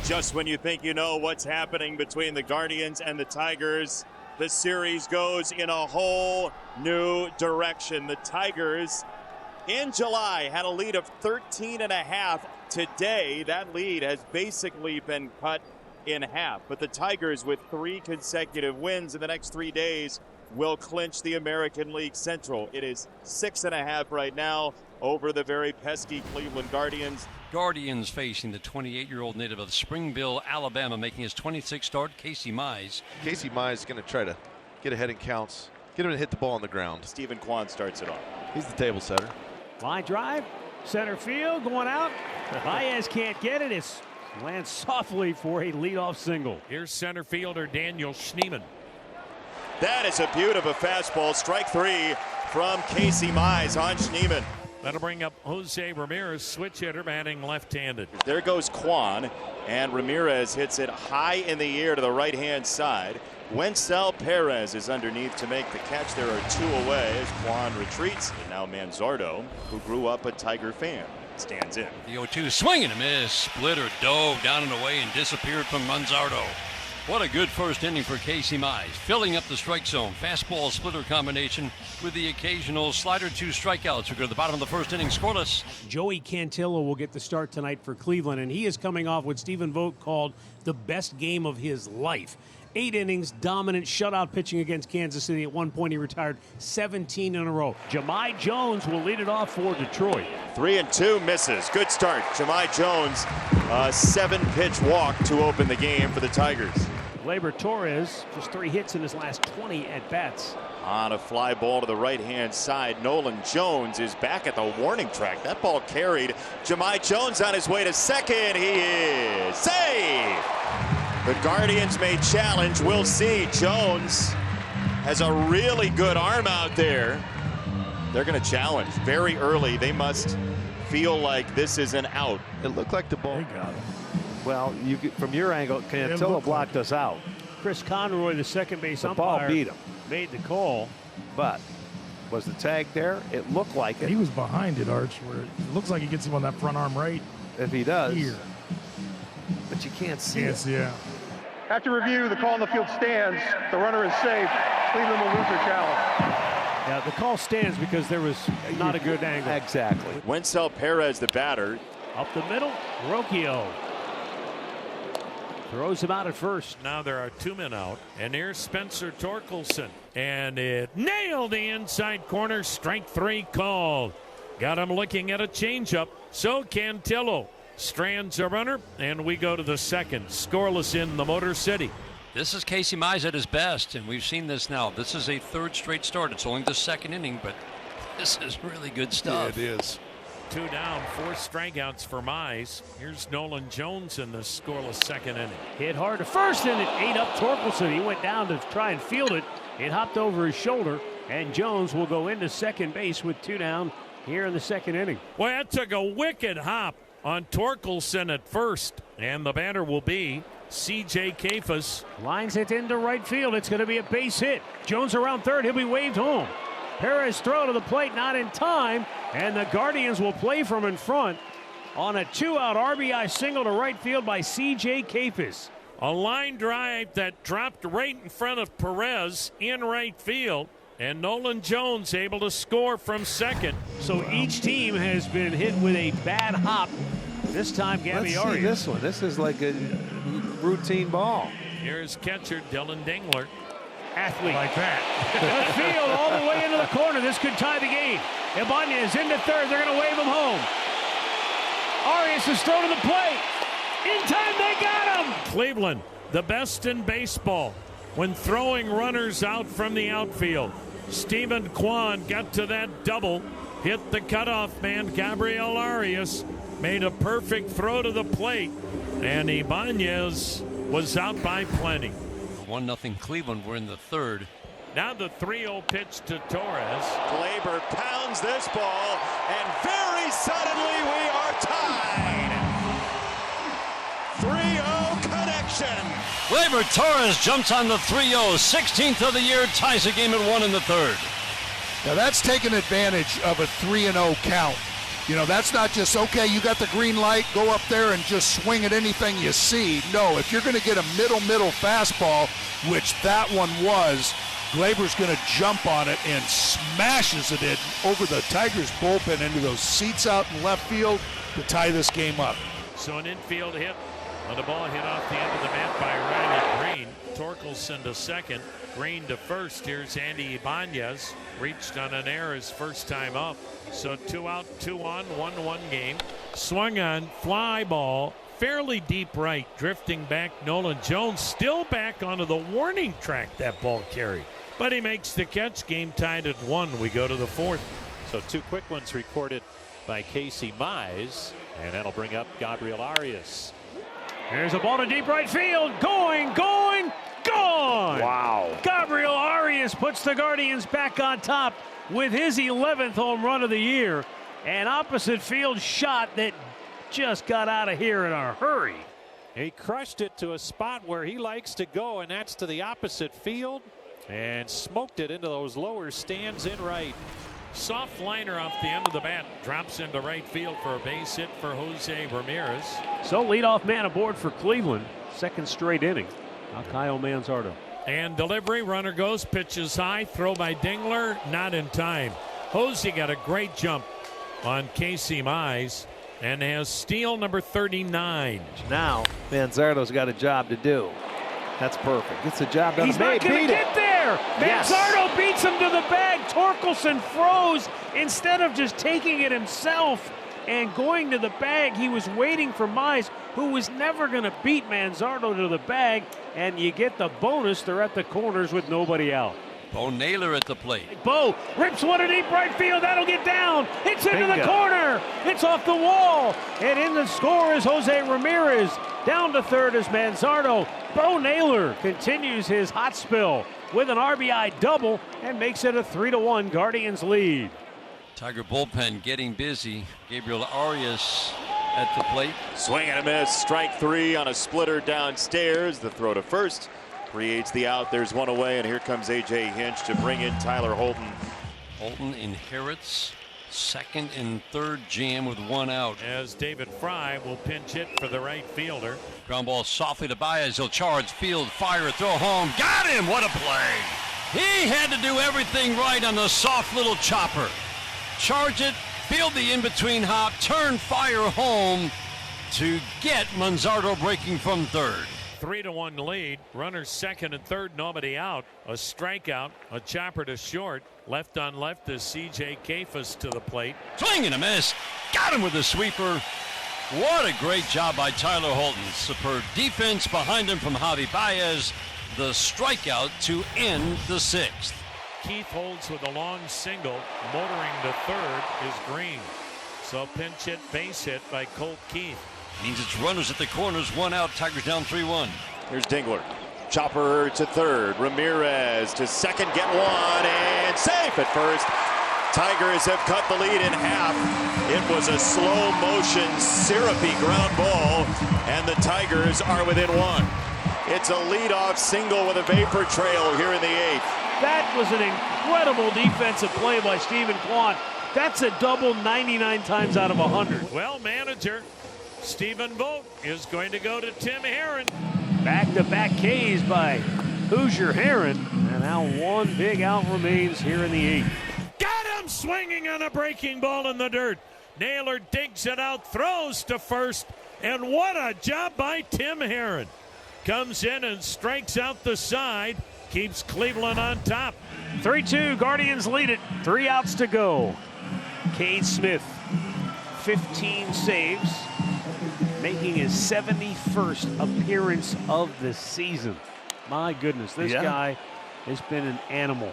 Just when you think you know what's happening between the Guardians and the Tigers, the series goes in a whole new direction. The Tigers in July had a lead of 13.5. Today, that lead has basically been cut in half. But the Tigers, with 3 consecutive wins in the next 3 days, will clinch the American League Central. It is 6.5 right now over the very pesky Cleveland Guardians. Guardians facing the 28-year-old native of Springville, Alabama, making his 26th start, Casey Mize. Casey Mize is going to try to get ahead in counts, get him to hit the ball on the ground. Stephen Kwan starts it off. He's the table setter. Line drive, center field, going out. Baez can't get it. It lands softly for a leadoff single. Here's center fielder Daniel Schneemann. That is a beautiful fastball. Strike 3 from Casey Mize on Schneemann. That'll bring up Jose Ramirez, switch hitter, batting left-handed. There goes Kwan, and Ramirez hits it high in the air to the right-hand side. Wencel Perez is underneath to make the catch. There are 2 away as Kwan retreats. And now Manzardo, who grew up a Tiger fan, stands in. The 0-2 swing and a miss. Splitter dove down and away and disappeared from Manzardo. What a good first inning for Casey Mize, filling up the strike zone. Fastball splitter combination with the occasional slider, 2 strikeouts. We go to the bottom of the first inning, scoreless. Joey Cantillo will get the start tonight for Cleveland, and he is coming off what Stephen Vogt called the best game of his life. 8 innings, dominant shutout pitching against Kansas City. At one point, he retired 17 in a row. Jahmai Jones will lead it off for Detroit. 3-2 misses. Good start. Jahmai Jones, a 7-pitch walk to open the game for the Tigers. Gleyber Torres, just 3 hits in his last 20 at-bats. On a fly ball to the right-hand side, Nolan Jones is back at the warning track. That ball carried. Jahmai Jones on his way to second. He is safe. The Guardians may challenge. We'll see. Jones has a really good arm out there. They're going to challenge very early. They must feel like this is an out. It looked like the ball. They got it. Well, from your angle, Cantillo blocked us out. Chris Conroy, the second base umpire, ball beat him. Made the call. But was the tag there? It looked like it. He was behind it, Arch, where it looks like he gets him on that front arm right. If he does. Here. But you can't see Yes, it. yeah. After review, the call on the field stands. The runner is safe. Cleveland will lose their challenge. Yeah, the call stands because there was not a good angle. Exactly. Wencel Perez, the batter. Up the middle, Rocchio throws him out at first. Now there are 2 men out, and here's Spencer Torkelson. And it nailed the inside corner. Strike 3 called. Got him looking at a changeup. So Cantillo strands a runner, and we go to the second. Scoreless in the Motor City. This is Casey Mize at his best, and we've seen this now. This is a 3rd straight start. It's only the 2nd inning, but this is really good stuff. Yeah, it is. 2 down, 4 strikeouts for Mize. Here's Nolan Jones in the scoreless 2nd inning. Hit hard to first, and it ate up Torkelson. He went down to try and field it. It hopped over his shoulder, and Jones will go into second base with 2 down here in the 2nd inning. Well, that took a wicked hop on Torkelson at first, and the batter will be C.J. Kafus. Lines it into right field. It's going to be a base hit. Jones around third. He'll be waved home. Perez throw to the plate, not in time, and the Guardians will play from in front on a 2-out RBI single to right field by C.J. Kafus. A line drive that dropped right in front of Perez in right field, and Nolan Jones able to score from second. So each team has been hit with a bad hop. This time, Gabby Let's see Arias. this one. This is like a routine ball. Here's catcher Dylan Dingler. Athlete. Like that. Left field all the way into the corner. This could tie the game. Ibanez into third. They're going to wave him home. Arias is thrown to the plate. In time, they got him. Cleveland, the best in baseball when throwing runners out from the outfield. Stephen Kwan got to that double, hit the cutoff man, Gabriel Arias, made a perfect throw to the plate, and Ibanez was out by plenty. 1-0 Cleveland. We're in the 3rd. Now the 3-0 pitch to Torres. Gleyber pounds this ball, and very suddenly we are tied. 3-0 connection. Gleyber Torres jumps on the 3-0, 16th of the year, ties the game at 1 in the 3rd. Now that's taking advantage of a 3-0 count. You know, that's not just, okay, you got the green light, go up there and just swing at anything you see. No, if you're going to get a middle fastball, which that one was, Glaber's going to jump on it and smashes it in over the Tigers bullpen into those seats out in left field to tie this game up. So an infield hit on the ball hit off the end of the bat by Riley Green. Torkelson to second, Green to first. Here's Andy Ibanez. Reached on an error his first time up. So 2 out, 2 on, 1-1 game. Swung on, fly ball, fairly deep right, drifting back. Nolan Jones still back onto the warning track that ball carried. But he makes the catch. Game tied at 1. We go to the 4th. So 2 quick ones recorded by Casey Mize, and that'll bring up Gabriel Arias. There's a ball to deep right field. Going, gone! Wow. Gabriel Arias puts the Guardians back on top with his 11th home run of the year. An opposite field shot that just got out of here in a hurry. He crushed it to a spot where he likes to go, and that's to the opposite field, and smoked it into those lower stands in right. Soft liner off the end of the bat. Drops into right field for a base hit for Jose Ramirez. So leadoff man aboard for Cleveland. Second straight inning. Now Kyle Manzardo. And delivery, runner goes, pitches high, throw by Dingler, not in time. Jose got a great jump on Casey Mize and has steal number 39. Now Manzardo's got a job to do. That's perfect. It's a job done. He's not going to get there. Manzardo beats him to the bag. Torkelson froze instead of just taking it himself and going to the bag. He was waiting for Mize, who was never going to beat Manzardo to the bag. And you get the bonus. They're at the corners with nobody out. Bo Naylor at the plate. Bo rips one to deep right field. That'll get down. It's into the corner. It's off the wall. And in the score is Jose Ramirez. Down to third is Manzardo. Bo Naylor continues his hot spill with an RBI double and makes it a 3-1 Guardians lead. Tiger bullpen getting busy. Gabriel Arias at the plate. Swing and a miss. Strike 3 on a splitter downstairs. The throw to first creates the out. There's one away, and here comes A.J. Hinch to bring in Tyler Holton. Holton inherits second and third jam with 1 out. As David Fry will pinch hit for the right fielder. Ground ball softly to Baez. He'll charge field, fire, throw home. Got him! What a play! He had to do everything right on the soft little chopper. Charge it, field the in-between hop, turn, fire home to get Manzardo breaking from third. 3-1 lead. Runners second and third, nobody out. A strikeout, a chopper to short. Left on left is C.J. Kefas to the plate. Swing and a miss. Got him with the sweeper. What a great job by Tyler Holton. Superb defense behind him from Javi Baez. The strikeout to end the 6th. Keith holds with a long single. Motoring to third is Green. So pinch hit, base hit by Colt Keith. Means it's runners at the corners, 1 out. Tigers down 3-1. Here's Dingler. Chopper to third. Ramirez to second. Get one and safe at first. Tigers have cut the lead in half. It was a slow motion, syrupy ground ball, and the Tigers are within 1. It's a leadoff single with a vapor trail here in the 8th. That was an incredible defensive play by Stephen Kwan. That's a double 99 times out of 100. Well, manager Stephen Vogt is going to go to Tim Herron. Back-to-back Ks by Hoosier Herron. And now one big out remains here in the 8th. Got him swinging on a breaking ball in the dirt. Naylor digs it out, throws to first. And what a job by Tim Herron. Comes in and strikes out the side. Keeps Cleveland on top. 3-2, Guardians lead it. 3 outs to go. Cade Smith, 15 saves, making his 71st appearance of the season. My goodness, this guy has been an animal.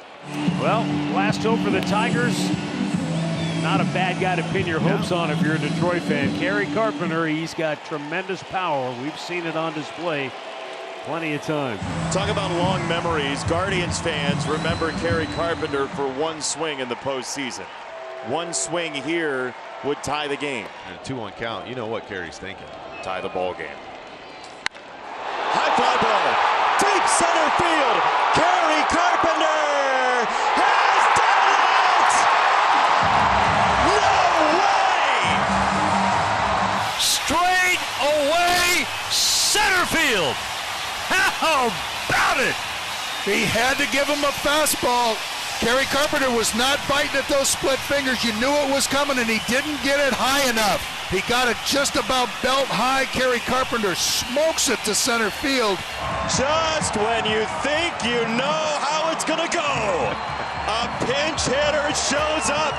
Well, last hope for the Tigers. Not a bad guy to pin your hopes on if you're a Detroit fan. Kerry Carpenter, he's got tremendous power. We've seen it on display plenty of time. Talk about long memories. Guardians fans remember Kerry Carpenter for 1 swing in the postseason. 1 swing here would tie the game. And a 2-1 count. You know what Kerry's thinking. Tie the ball game. High fly ball. Deep center field. Kerry Carpenter has done it! No way! field. How about it? He had to give him a fastball. Kerry Carpenter was not biting at those split fingers. You knew it was coming, and he didn't get it high enough. He got it just about belt high. Kerry Carpenter smokes it to center field. Just when you think you know how it's going to go, a pinch hitter shows up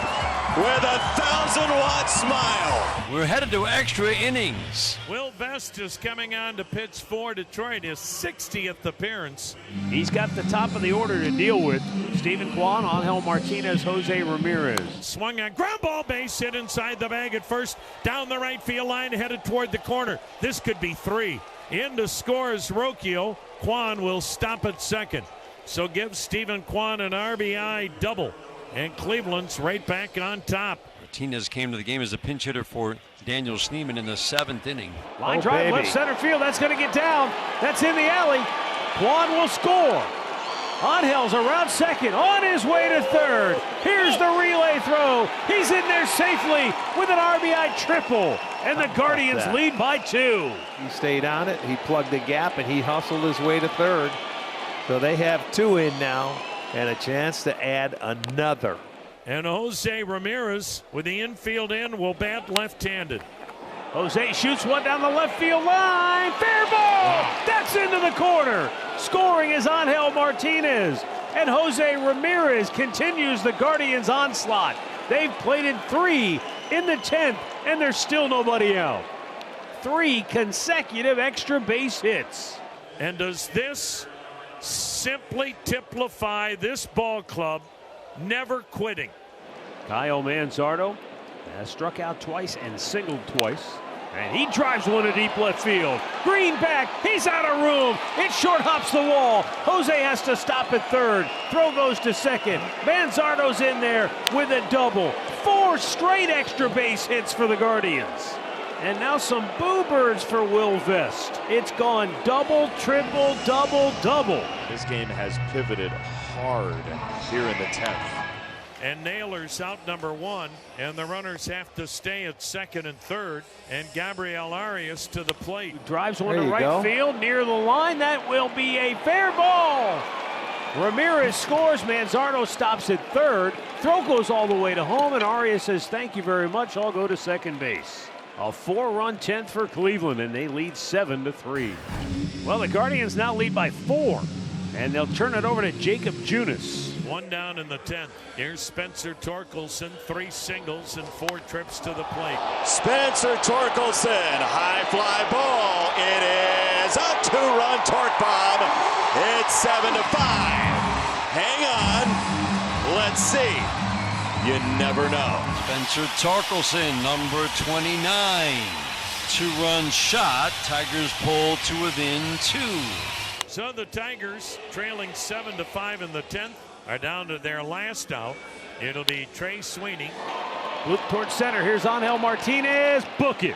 with a 1,000-watt smile. We're headed to extra innings. Will Vest is coming on to pitch for Detroit, his 60th appearance. He's got the top of the order to deal with. Stephen Kwan, Angel Martinez, Jose Ramirez. Swung on, ground ball, base hit inside the bag at first, down the right field line, headed toward the corner. This could be 3. In to score is Rocchio. Kwan will stop at second. So give Stephen Kwan an RBI double. And Cleveland's right back on top. Martinez came to the game as a pinch hitter for Daniel Schneemann in the 7th inning. Line drive, left center field. That's going to get down. That's in the alley. Kwan will score. Angel's around second, on his way to third. Here's the relay throw. He's in there safely with an RBI triple. And the Guardians lead by 2. He stayed on it. He plugged the gap, and he hustled his way to third. So they have 2 in now, and a chance to add another. And Jose Ramirez with the infield in will bat left-handed. Jose shoots one down the left field line. Fair ball. That's into the corner. Scoring is Angel Martinez. And Jose Ramirez continues the Guardians' onslaught. They've plated 3 in the 10th, and there's still nobody out. 3 consecutive extra base hits. And does this simply typify this ball club never quitting? Kyle Manzardo has struck out twice and singled twice. And he drives one to deep left field. Green back, he's out of room. It short hops the wall. Jose has to stop at third. Throw goes to second. Manzardo's in there with a double. 4 straight extra base hits for the Guardians. And now some boo birds for Will Vest. It's gone double, triple, double, double. This game has pivoted hard here in the 10th. And Naylor's out number 1, and the runners have to stay at second and third. And Gabriel Arias to the plate. Drives one to right field near the line. That will be a fair ball. Ramirez scores. Manzardo stops at third. Throw goes all the way to home, and Arias says, "Thank you very much. I'll go to second base." A 4-run 10th for Cleveland, and they lead 7-3. Well, the Guardians now lead by 4, and they'll turn it over to Jacob Junis. 1 down in the 10th. Here's Spencer Torkelson, 3 singles and 4 trips to the plate. Spencer Torkelson, high fly ball. It is a 2-run torque bomb. It's 7-5. Hang on. Let's see. You never know. Spencer Torkelson, number 29. 2-run shot. Tigers pull to within 2. So the Tigers, trailing 7-5 in the 10th, are down to their last out. It'll be Trey Sweeney. Look towards center. Here's Angel Martinez. Book it.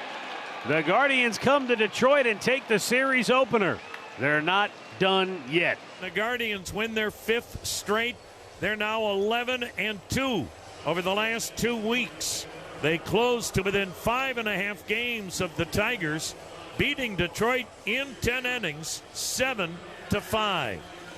The Guardians come to Detroit and take the series opener. They're not done yet. The Guardians win their 5th straight. They're now 11-2 over the last 2 weeks. They closed to within 5.5 games of the Tigers, beating Detroit in 10 innings, 7-5.